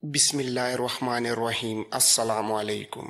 بسم اللہ الرحمن الرحیم۔ السلام علیکم۔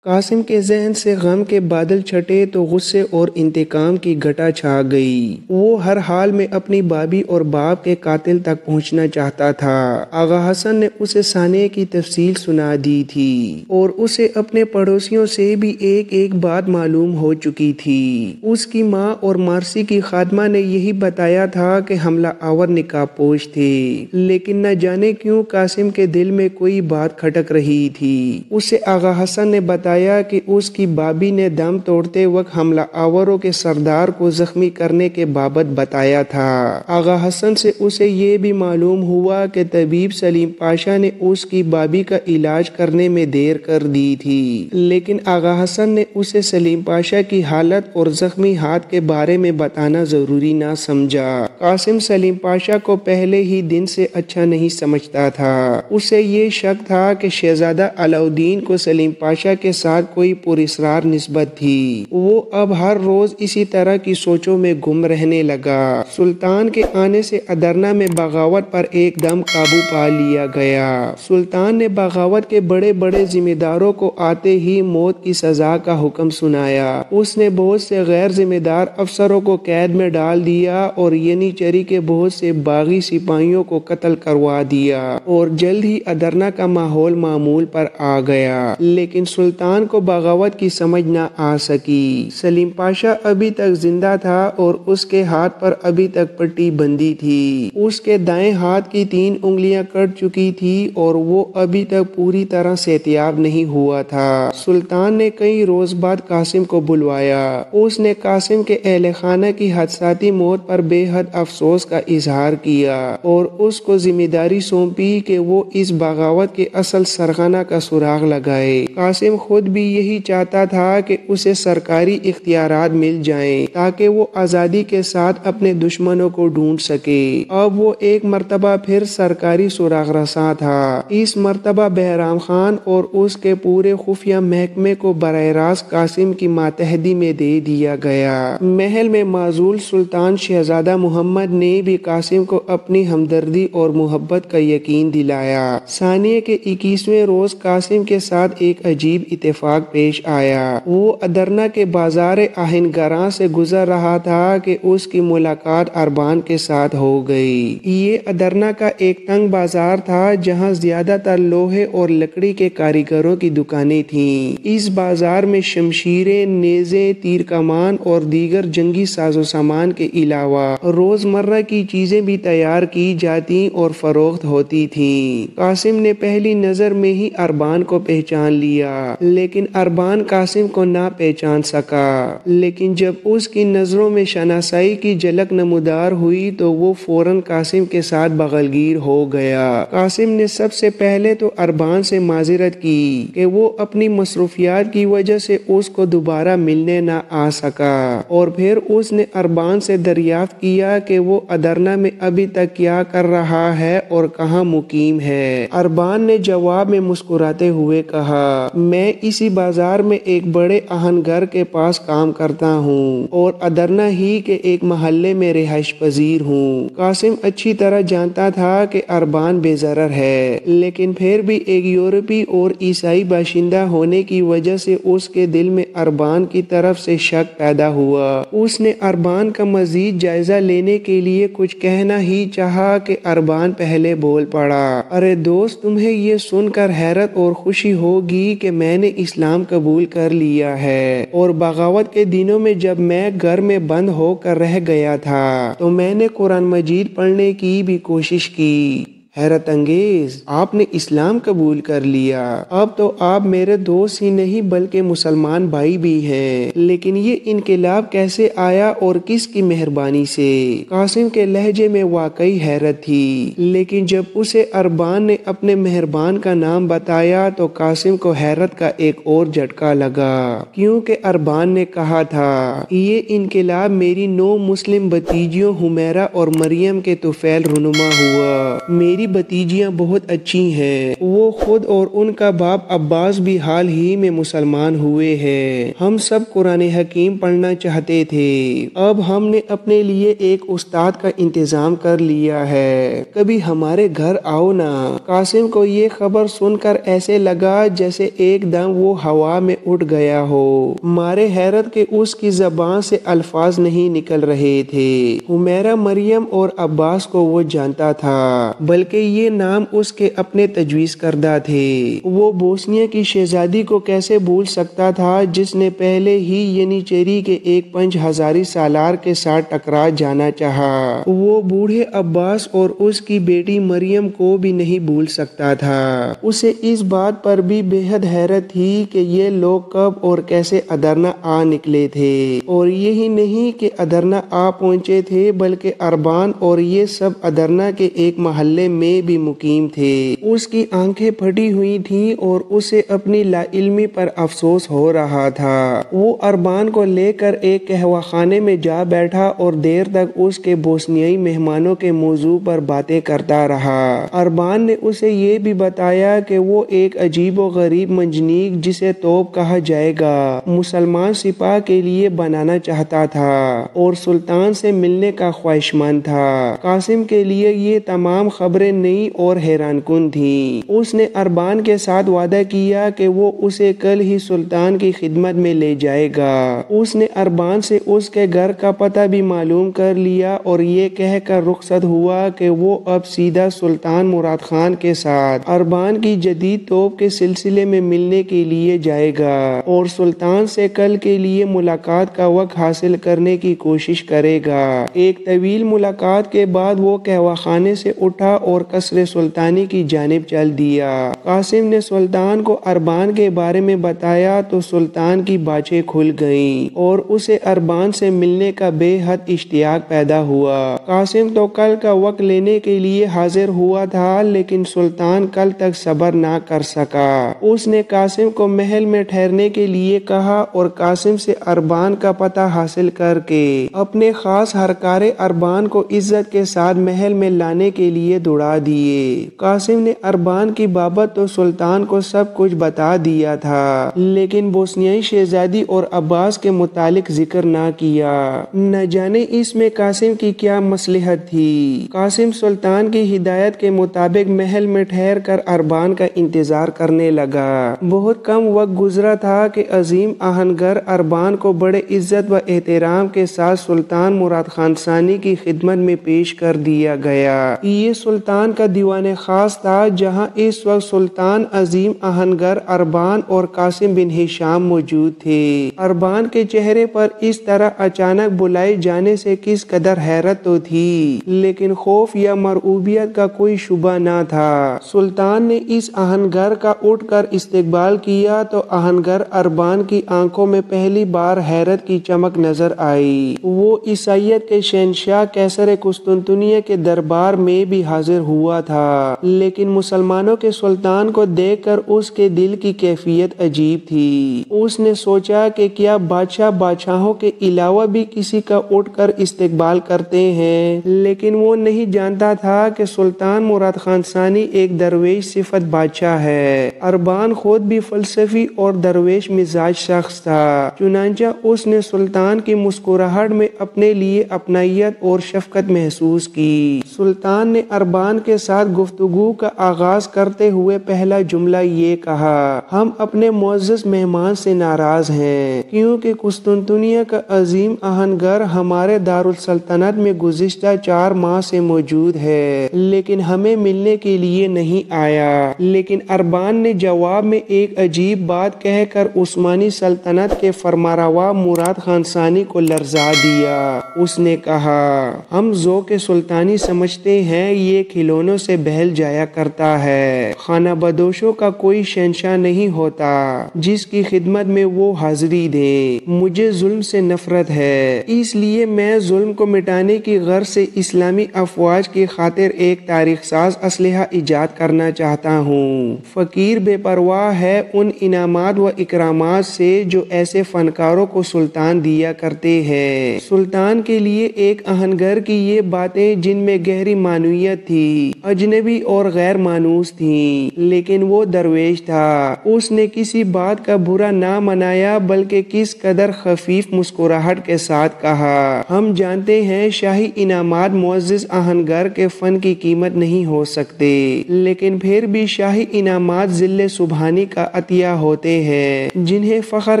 قاسم کے ذہن سے غم کے بادل چھٹے تو غصے اور انتقام کی گھٹا چھا گئی۔ وہ ہر حال میں اپنی بھابھی اور باپ کے قاتل تک پہنچنا چاہتا تھا۔ آغا حسن نے اسے سانحے کی تفصیل سنا دی تھی اور اسے اپنے پڑوسیوں سے بھی ایک ایک بات معلوم ہو چکی تھی۔ اس کی ماں اور مارسی کی خادمہ نے یہی بتایا تھا کہ حملہ آور نقاب پوش تھے، لیکن نہ جانے کیوں قاسم کے دل میں کوئی بات کھٹک رہی تھی۔ اسے آغا حسن نے بتایا کہ اس کی بھابھی نے دم توڑتے وقت حملہ آوروں کے سردار کو زخمی کرنے کے بابت بتایا تھا۔ آغا حسن سے اسے یہ بھی معلوم ہوا کہ طبیب سلیم پاشا نے اس کی بھابھی کا علاج کرنے میں دیر کر دی تھی، لیکن آغا حسن نے اسے سلیم پاشا کی حالت اور زخمی ہاتھ کے بارے میں بتانا ضروری نہ سمجھا۔ قاسم سلیم پاشا کو پہلے ہی دن سے اچھا نہیں سمجھتا تھا۔ اسے یہ شک تھا کہ شہزادہ علاؤالدین کو سلیم پاشا کے ساتھ کوئی پراسرار نسبت تھی۔ وہ اب ہر روز اسی طرح کی سوچوں میں گم رہنے لگا۔ سلطان کے آنے سے ادرنا میں بغاوت پر ایک دم قابو پا لیا گیا۔ سلطان نے بغاوت کے بڑے بڑے ذمہ داروں کو آتے ہی موت کی سزا کا حکم سنایا۔ اس نے بہت سے غیر ذمہ دار افسروں کو قید میں ڈال دیا اور ینیچری کے بہت سے باغی سپاہیوں کو قتل کروا دیا اور جلد ہی ادرنا کا ماحول معمول پر آ گیا، لیکن سلطان کو بغاوت کی سمجھ نہ آ سکی۔ سلیم پاشا ابھی تک زندہ تھا اور اس کے ہاتھ پر ابھی تک پٹی بندھی تھی۔ اس کے دائیں ہاتھ کی 3 انگلیاں کٹ چکی تھی اور وہ ابھی تک پوری طرح صحتیاب نہیں ہوا تھا۔ سلطان نے کئی روز بعد قاسم کو بلوایا۔ اس نے قاسم کے اہل خانہ کی حادثاتی موت پر بے حد افسوس کا اظہار کیا اور اس کو ذمہ داری سونپی کہ وہ اس بغاوت کے اصل سرغنہ کا سراغ لگائے۔ قاسم خود بھی یہی چاہتا تھا کہ اسے سرکاری اختیارات مل جائیں تاکہ وہ آزادی کے ساتھ اپنے دشمنوں کو ڈھونڈ سکے۔ اب وہ ایک مرتبہ پھر سرکاری سراغ رساں تھا۔ اس مرتبہ بہرام خان اور اس کے پورے خفیہ محکمے کو براہ راست قاسم کی ماتحتی میں دے دیا گیا۔ محل میں معزول سلطان شہزادہ محمد نے بھی قاسم کو اپنی ہمدردی اور محبت کا یقین دلایا۔ سانیے کے 21ویں روز قاسم کے ساتھ ایک عجیب اتفاق پیش آیا۔ وہ ادرنا کے بازار آہنگراں سے گزر رہا تھا کہ اس کی ملاقات اربان کے ساتھ ہو گئی۔ یہ ادرنا کا ایک تنگ بازار تھا جہاں زیادہ تر لوہے اور لکڑی کے کاریگروں کی دکانیں تھیں۔ اس بازار میں شمشیریں، نیزے، تیر کمان اور دیگر جنگی ساز و سامان کے علاوہ روزمرہ کی چیزیں بھی تیار کی جاتی اور فروخت ہوتی تھیں۔ قاسم نے پہلی نظر میں ہی اربان کو پہچان لیا، لیکن اربان قاسم کو نہ پہچان سکا۔ لیکن جب اس کی نظروں میں شناسائی کی جھلک نمودار ہوئی تو وہ فوراً قاسم کے ساتھ بغلگیر ہو گیا۔ قاسم نے سب سے پہلے تو اربان سے معذرت کی کہ وہ اپنی مصروفیات کی وجہ سے اس کو دوبارہ ملنے نہ آ سکا، اور پھر اس نے اربان سے دریافت کیا کہ وہ ادرنا میں ابھی تک کیا کر رہا ہے اور کہاں مقیم ہے۔ اربان نے جواب میں مسکراتے ہوئے کہا، میں اسی بازار میں ایک بڑے آہنگر کے پاس کام کرتا ہوں اور ادرنا ہی کے ایک محلے میں رہائش پذیر ہوں۔ قاسم اچھی طرح جانتا تھا کہ اربان بے ضرر ہے، لیکن پھر بھی ایک یورپی اور عیسائی باشندہ ہونے کی وجہ سے اس کے دل میں اربان کی طرف سے شک پیدا ہوا۔ اس نے اربان کا مزید جائزہ لینے کے لیے کچھ کہنا ہی چاہا کہ اربان پہلے بول پڑا، ارے دوست، تمہیں یہ سن کر حیرت اور خوشی ہوگی کہ میں نے اسلام قبول کر لیا ہے، اور بغاوت کے دنوں میں جب میں گھر میں بند ہو کر رہ گیا تھا تو میں نے قرآن مجید پڑھنے کی بھی کوشش کی۔ حیرت انگیز، آپ نے اسلام قبول کر لیا! اب تو آپ میرے دوست ہی نہیں بلکہ مسلمان بھائی بھی ہیں، لیکن یہ انقلاب کیسے آیا اور کس کی مہربانی سے؟ قاسم کے لہجے میں واقعی حیرت تھی، لیکن جب اسے اربان نے اپنے مہربان کا نام بتایا تو قاسم کو حیرت کا ایک اور جھٹکا لگا، کیونکہ اربان نے کہا تھا، یہ انقلاب میری 9 مسلم بھتیجیوں حمیرہ اور مریم کے طفیل رونما ہوا۔ میری میری بھتیجیاں بہت اچھی ہیں، وہ خود اور ان کا باپ عباس بھی حال ہی میں مسلمان ہوئے ہیں۔ ہم سب قرآن حکیم پڑھنا چاہتے تھے، اب ہم نے اپنے لیے ایک استاد کا انتظام کر لیا ہے، کبھی ہمارے گھر آؤ نا۔ قاسم کو یہ خبر سن کر ایسے لگا جیسے ایک دم وہ ہوا میں اٹھ گیا ہو، مارے حیرت کے اس کی زبان سے الفاظ نہیں نکل رہے تھے۔ حمیرہ مریم اور عباس کو وہ جانتا تھا، بلکہ یہ نام اس کے اپنے تجویز کردہ تھے۔ وہ بوسنیا کی شہزادی کو کیسے بھول سکتا تھا جس نے پہلے ہی ینیچیری کے ایک 5000 سالار کے ساتھ ٹکرا جانا چاہا۔ وہ بوڑھے عباس اور اس کی بیٹی مریم کو بھی نہیں بھول سکتا تھا۔ اسے اس بات پر بھی بے حد حیرت تھی کہ یہ لوگ کب اور کیسے ادرنا آ نکلے تھے، اور یہی نہیں کہ ادرنا آ پہنچے تھے بلکہ اربان اور یہ سب ادرنا کے ایک محلے میں بھی مقیم تھے۔ اس کی آنکھیں پھٹی ہوئی تھیں اور اسے اپنی لا علمی پر افسوس ہو رہا تھا۔ وہ اربان کو لے کر ایک قہوہ خانے میں جا بیٹھا اور دیر تک اس کے بوسنیائی مہمانوں کے موضوع پر باتیں کرتا رہا۔ اربان نے اسے یہ بھی بتایا کہ وہ ایک عجیب و غریب منجنیق جسے توپ کہا جائے گا مسلمان سپاہ کے لیے بنانا چاہتا تھا اور سلطان سے ملنے کا خواہشمند تھا۔ قاسم کے لیے یہ تمام خبریں نئی اور حیران کن تھیں۔ اس نے اربان کے ساتھ وعدہ کیا کہ وہ اسے کل ہی سلطان کی خدمت میں لے جائے گا۔ اس نے اربان سے اس کے گھر کا پتہ بھی معلوم کر لیا اور یہ کہہ کر رخصت ہوا کہ وہ اب سیدھا سلطان مراد خان کے ساتھ اربان کی جدید توپ کے سلسلے میں ملنے کے لیے جائے گا اور سلطان سے کل کے لیے ملاقات کا وقت حاصل کرنے کی کوشش کرے گا۔ ایک طویل ملاقات کے بعد وہ قہوہ خانے سے اٹھا اور قصر سلطانی کی جانب چل دیا۔ قاسم نے سلطان کو اربان کے بارے میں بتایا تو سلطان کی باچھیں کھل گئیں اور اسے اربان سے ملنے کا بے حد اشتیاق پیدا ہوا۔ قاسم تو کل کا وقت لینے کے لیے حاضر ہوا تھا لیکن سلطان کل تک صبر نہ کر سکا۔ اس نے قاسم کو محل میں ٹھہرنے کے لیے کہا اور قاسم سے اربان کا پتہ حاصل کر کے اپنے خاص ہرکارے اربان کو عزت کے ساتھ محل میں لانے کے لیے دوڑا دیے۔ قاسم نے اربان کی بابت تو سلطان کو سب کچھ بتا دیا تھا لیکن بوسنیائی شہزادی اور عباس کے متعلق ذکر نہ کیا۔ نہ جانے اس میں قاسم کی کیا مصلحت تھی۔ قاسم سلطان کی ہدایت کے مطابق محل میں ٹھہر کر اربان کا انتظار کرنے لگا۔ بہت کم وقت گزرا تھا کہ عظیم آہنگر اربان کو بڑے عزت و احترام کے ساتھ سلطان مراد خان ثانی کی خدمت میں پیش کر دیا گیا۔ یہ سلطان کا دیوان خاص تھا جہاں اس وقت سلطان عظیم آہنگر اربان اور قاسم بن ہشام موجود تھے۔ اربان کے چہرے پر اس طرح اچانک بلائے جانے سے کس قدر حیرت تو تھی لیکن خوف یا مرعوبیت کا کوئی شبہ نہ تھا۔ سلطان نے اس آہنگر کا اٹھ کر استقبال کیا تو آہنگر اربان کی آنکھوں میں پہلی بار حیرت کی چمک نظر آئی۔ وہ عیسائیت کے شہنشاہ قیصر قسطنطنیہ کے دربار میں بھی حاضر ہوا تھا لیکن مسلمانوں کے سلطان کو دیکھ کر اس کے دل کی کیفیت عجیب تھی۔ اس نے سوچا کہ کیا بادشاہ بادشاہوں کے علاوہ بھی کسی کا اٹھ کر استقبال کرتے ہیں، لیکن وہ نہیں جانتا تھا کہ سلطان مراد خان ثانی ایک درویش صفت بادشاہ ہے۔ اربان خود بھی فلسفی اور درویش مزاج شخص تھا، چنانچہ اس نے سلطان کی مسکراہٹ میں اپنے لیے اپنائیت اور شفقت محسوس کی۔ سلطان نے اربان کے ساتھ گفتگو کا آغاز کرتے ہوئے پہلا جملہ یہ کہا: ہم اپنے معزز مہمان سے ناراض ہیں کیونکہ قسطنطنیہ کا عظیم آہنگر ہمارے دارالسلطنت میں گزشتہ 4 ماہ سے موجود ہے لیکن ہمیں ملنے کے لیے نہیں آیا۔ لیکن اربان نے جواب میں ایک عجیب بات کہہ کر عثمانی سلطنت کے فرمانروا مراد خان ثانی کو لرزا دیا۔ اس نے کہا: ہم ذوق سلطانی سمجھتے ہیں یہ کھلونوں سے بہل جایا کرتا ہے، خانہ بدوشوں کا کوئی شہنشاہ نہیں ہوتا جس کی خدمت میں وہ حاضری دے۔ مجھے ظلم سے نفرت ہے، اس لیے میں ظلم کو مٹانے کی غرض سے اسلامی افواج کی خاطر ایک تاریخ ساز اسلحہ ایجاد کرنا چاہتا ہوں۔ فقیر بے پرواہ ہے ان انعامات و اکرامات سے جو ایسے فنکاروں کو سلطان دیا کرتے ہیں۔ سلطان کے لیے ایک آہنگر کی یہ باتیں جن میں گہری معنویت تھی اجنبی اور غیر مانوس تھیں، لیکن وہ درویش تھا۔ اس نے کسی بات کا برا نہ منایا بلکہ کس قدر خفیف مسکراہٹ کے ساتھ کہا، ہم جانتے ہیں شاہی انعامات معزز آہنگر کے فن کی قیمت نہیں ہو سکتے، لیکن پھر بھی شاہی انعامات ذل سبحانی کا عطیہ ہوتے ہیں جنہیں فخر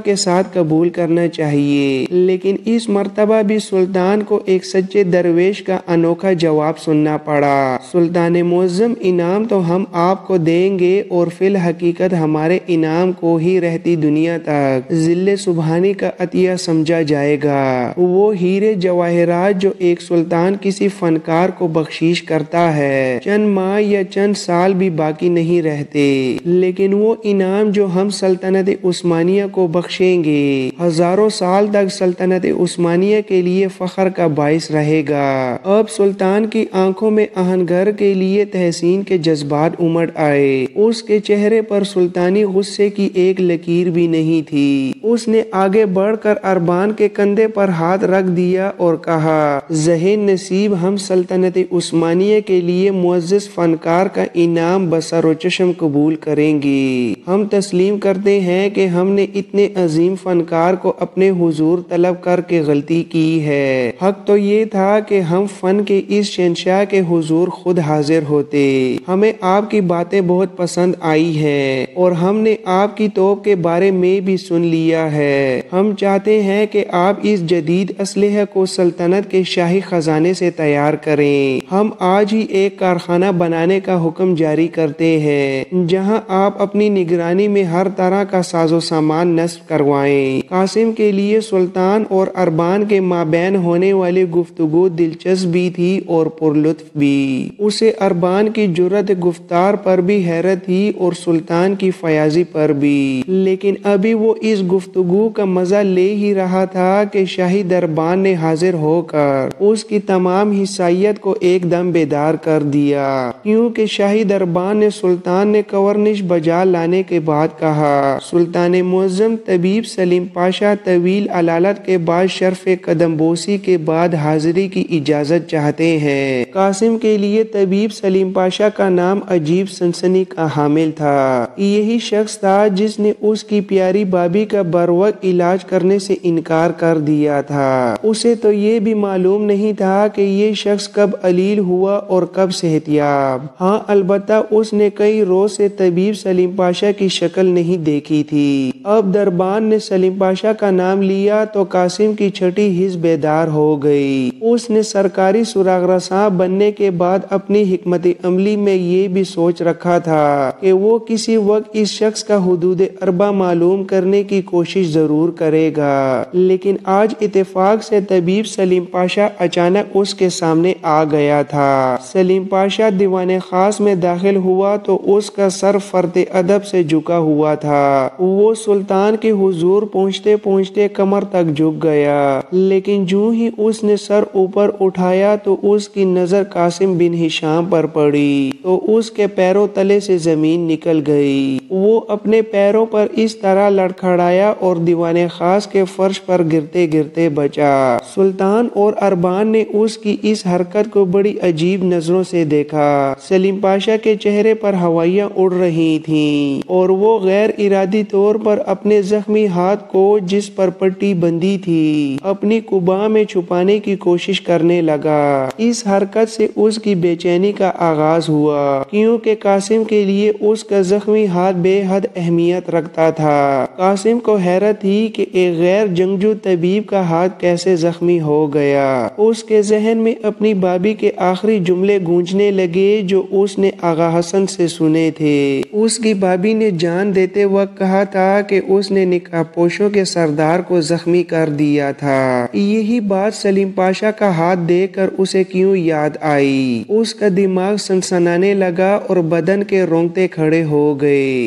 کے ساتھ قبول کرنا چاہیے۔ لیکن اس مرتبہ بھی سلطان کو ایک سچے درویش کا انوکھا جواب سننا پڑا۔ سلطان معظم، انعام تو ہم آپ کو دیں گے اور فی الحقیقت ہمارے انعام کو ہی رہتی دنیا تک ذل سبحانی کا عطیہ سمجھا جائے گا۔ وہ ہیرے جواہرات جو ایک سلطان کسی فنکار کو بخشش کرتا ہے چند ماہ یا چند سال بھی باقی نہیں رہتے، لیکن وہ انعام جو ہم سلطنت عثمانیہ کو بخشیں گے ہزاروں سال تک سلطنت عثمانیہ کے لیے فخر کا باعث رہے گا۔ اب سلطان کی آنکھوں میں آہنگر کے لیے تحسین کے جذبات امڑ آئے۔ اس کے چہرے پر سلطانی غصے کی ایک لکیر بھی نہیں تھی۔ اس نے آگے بڑھ کر اربان کے کندھے پر ہاتھ رکھ دیا اور کہا، ذہین نصیب، ہم سلطنت عثمانیہ کے لیے معزز فنکار کا انعام بصر و چشم قبول کریں گے۔ ہم تسلیم کرتے ہیں کہ ہم نے اتنے عظیم فنکار کو اپنے حضور طلب کر کے غلطی کی ہے۔ حق تو یہ تھا کہ ہم فن کے اس شہنشاہ کے حضور خود حاضر ہوتے۔ ہمیں آپ کی باتیں بہت پسند آئی ہے اور ہم نے آپ کی توپ کے بارے میں بھی سن لیا ہے۔ ہم چاہتے ہیں کہ آپ اس جدید اسلحے کو سلطنت کے شاہی خزانے سے تیار کریں۔ ہم آج ہی ایک کارخانہ بنانے کا حکم جاری کرتے ہیں جہاں آپ اپنی نگرانی میں ہر طرح کا ساز و سامان نصب کروائیں۔ قاسم کے لیے سلطان اور اربان کے مابین ہونے والی گفتگو دلچسپ بھی تھی اور پرلطف بھی۔ اسے اربان کی جرأت گفتار پر بھی حیرت تھی اور سلطان کی فیاضی پر بھی، لیکن ابھی وہ اس گفتگو کا مزہ لے ہی رہا تھا کہ شاہی دربان نے حاضر ہو کر اس کی تمام حسیات کو ایک دم بیدار کر دیا، کیونکہ شاہی دربان نے سلطان نے کورنش بجا لانے کے بعد کہا، سلطان معظم، طبیب سلیم پاشا طویل علالت کے بعد شرف قدم بوسی کے بعد حاضری کی اجازت چاہتے ہیں۔ قاسم کے لیے طبیب سلیم پاشا کا نام عجیب سنسنی کا حامل تھا۔ یہی شخص تھا جس نے اس کی پیاری بابی کا بروقت علاج کرنے سے انکار کر دیا تھا۔ اسے تو یہ بھی معلوم نہیں تھا کہ یہ شخص کب علیل ہوا اور کب صحت یاب۔ ہاں، البتہ اس نے کئی روز سے طبیب سلیم پاشا کی شکل نہیں دیکھی تھی۔ اب دربان نے سلیم پاشا کا نام لیا تو قاسم کی چھٹی حس بیدار ہو گئی۔ اس نے سرکاری سراغ رساں بننے کے بعد اپنی حکمت عملی میں یہ بھی سوچ رکھا تھا کہ وہ کسی وقت اس شخص کا حدود اربع معلوم کرنے کی کوشش ضرور کرے گا، لیکن آج اتفاق سے طبیب سلیم پاشا اچانک اس کے سامنے آ گیا تھا۔ سلیم پاشا دیوان خاص میں داخل ہوا تو اس کا سر فرط ادب سے جھکا ہوا تھا۔ وہ سلطان کے حضور پہنچتے پہنچتے کمر تک جھک گیا، لیکن جو ہی اس نے سر اوپر اٹھایا تو اس کی نظر قاسم بن ہشام پر پڑی تو اس کے پیروں تلے سے زمین نکل گئی۔ وہ اپنے پیروں پر اس طرح لڑکھڑایا اور دیوان خاص کے فرش پر گرتے گرتے بچا۔ سلطان اور اربان نے اس کی اس حرکت کو بڑی عجیب نظروں سے دیکھا۔ سلیم پاشا کے چہرے پر ہوائیاں اڑ رہی تھیں اور وہ غیر ارادی طور پر اپنے زخمی ہاتھ کو جس پر پٹی بندھی تھی اپنی قبا میں چھپانے کی کوشش کرنے لگا۔ اس حرکت سے اس کی بے چینی کا آغاز ہوا، کیونکہ قاسم کے لیے اس کا زخمی ہاتھ بے حد اہمیت رکھتا تھا۔ قاسم کو حیرت تھی کہ ایک غیر جنگجو طبیب کا ہاتھ کیسے زخمی ہو گیا۔ اس کے ذہن میں اپنی بابی کے آخری جملے گونجنے لگے جو اس نے آغا حسن سے سنے تھے۔ اس کی بابی نے جان دیتے وقت کہا تھا کہ اس نے نکاح پوشوں کے سردار کو زخمی کر دیا تھا۔ یہی بات سلیم پاشا کا ہاتھ دیکھ کر اسے کیوں یاد آئی۔ اس کا دماغ سنسنانے لگا اور بدن کے رونگٹے کھڑے ہو گئے۔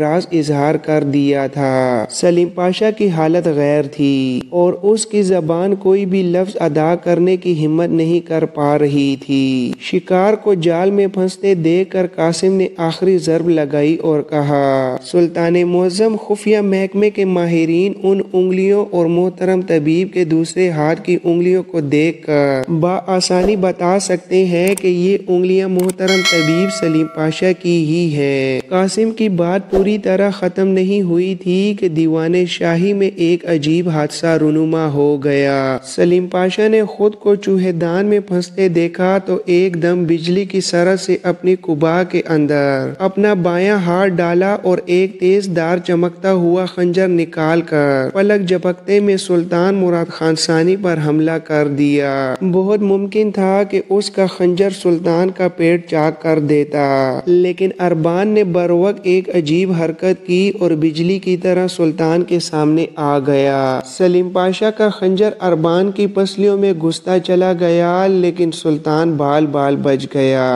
راست اظہار کر دیا تھا۔ سلیم پاشا کی حالت غیر تھی اور اس کی زبان کوئی بھی لفظ ادا کرنے کی ہمت نہیں کر پا رہی تھی۔ شکار کو جال میں پھنستے دیکھ کر قاسم نے آخری ضرب لگائی اور کہا، سلطان معظم، خفیہ محکمے کے ماہرین ان انگلیوں اور محترم طبیب کے دوسرے ہاتھ کی انگلیوں کو دیکھ کر بآسانی بتا سکتے ہیں کہ یہ انگلیاں محترم طبیب سلیم پاشا کی ہی ہے۔ قاسم کی بات پوری طرح ختم نہیں ہوئی تھی کہ دیوان شاہی میں ایک عجیب حادثہ رونما ہو گیا۔ سلیم پاشا نے خود کو چوہے دان میں پھنستے دیکھا تو ایک دم بجلی کی سرحد سے اپنی قبا کے اندر اپنا بایاں ہاتھ ڈالا اور ایک تیز دھار چمکتا ہوا خنجر نکال کر پلک جھپکتے میں سلطان مراد خان ثانی پر حملہ کر دیا۔ بہت ممکن تھا کہ اس کا خنجر سلطان کا پیٹ چاک کر دیتا، لیکن اربان نے بروقت ایک عجیب حرکت کی اور بجلی کی طرح سلطان کے سامنے آ گیا۔ سلیم پاشا کا خنجر اربان کی پسلیوں میں گھستا چلا گیا، لیکن سلطان بال بال بچ گیا۔